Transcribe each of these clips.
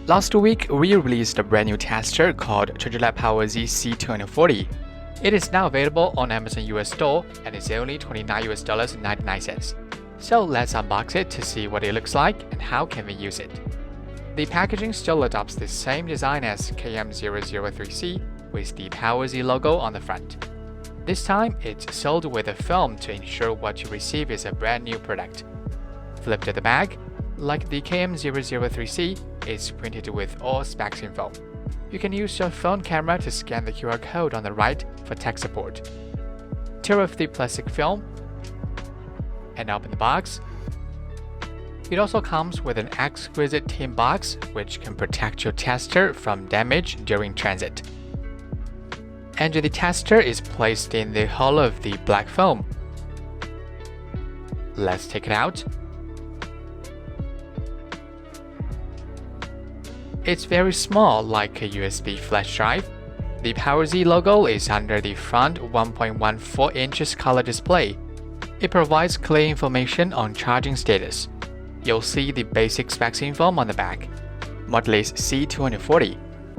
Last week, we released a brand new tester called ChargerLAB PowerZ C240. It is now available on Amazon US Store and is only $29.99. So let's unbox it to see what it looks like and how can we use it. The packaging still adopts the same design as KM003C with the PowerZ logo on the front. This time, it's sold with a film to ensure what you receive is a brand new product. Flip to the bag. Like the KM003C, it's printed with all specs info. You can use your phone camera to scan the QR code on the right for tech support. Tear off the plastic film and open the box. It also comes with an exquisite tin box which can protect your tester from damage during transit. And the tester is placed in the hollow of the black foam. Let's take it out. It's very small, like a USB flash drive. The PowerZ logo is under the front 1.14 inches color display. It provides clear information on charging status. You'll see the basic specs info on the back. Model is C240.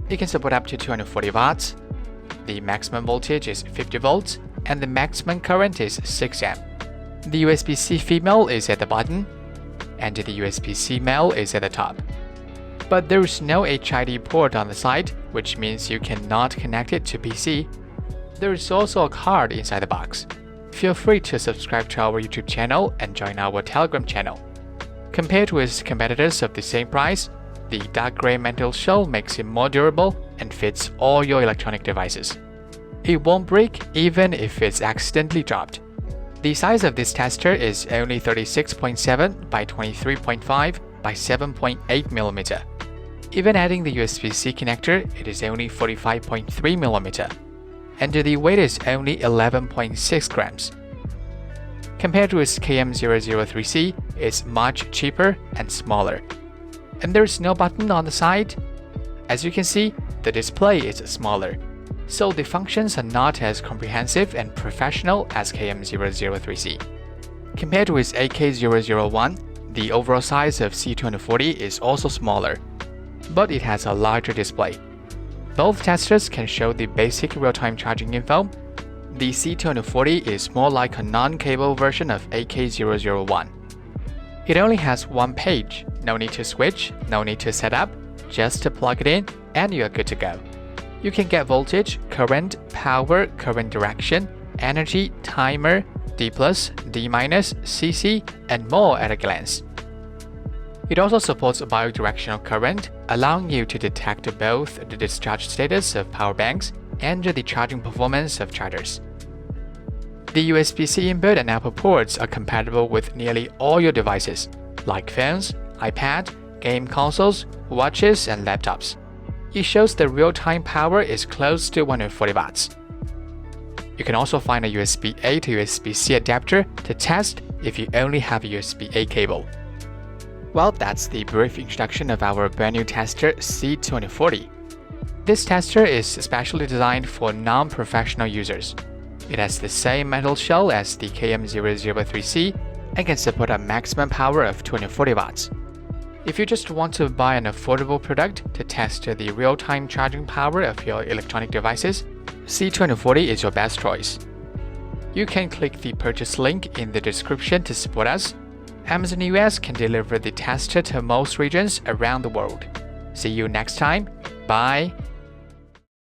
It can support up to 240 watts. The maximum voltage is 50 volts, and the maximum current is 6 amp. The USB-C female is at the bottom, and the USB-C male is at the top. But there is no HID port on the side, which means you cannot connect it to PC. There is also a card inside the box. Feel free to subscribe to our YouTube channel and join our Telegram channel. Compared with competitors of the same price, the dark gray metal shell makes it more durable and fits all your electronic devices. It won't break even if it's accidentally dropped. The size of this tester is only 36.7 by 23.5 by 7.8 mm. Even adding the USB-C connector, it is only 45.3 mm, and the weight is only 11.6 grams. Compared with KM003C, it's much cheaper and smaller. And there's no button on the side. As you can see, the display is smaller, so the functions are not as comprehensive and professional as KM003C. Compared with AK001, the overall size of C240 is also smaller, but it has a larger display. Both testers can show the basic real-time charging info. The C240 is more like a non-cable version of AK001. It only has one page, no need to switch, no need to set up, just to plug it in and you're good to go. You can get voltage, current, power, current direction, energy, timer, D+, D-, CC, and more at a glance. It also supports bidirectional current, allowing you to detect both the discharge status of power banks and the charging performance of chargers. The USB-C input and output ports are compatible with nearly all your devices, like phones, iPad, game consoles, watches, and laptops. It shows the real-time power is close to 140 watts. You can also find a USB-A to USB-C adapter to test if you only have a USB-A cable. Well, that's the brief introduction of our brand new tester C240. This tester is specially designed for non-professional users. It has the same metal shell as the KM003C and can support a maximum power of 240 watts. If you just want to buy an affordable product to test the real-time charging power of your electronic devices, C240 is your best choice. You can click the purchase link in the description to support us. Amazon US can deliver the tester to most regions around the world. See you next time. Bye.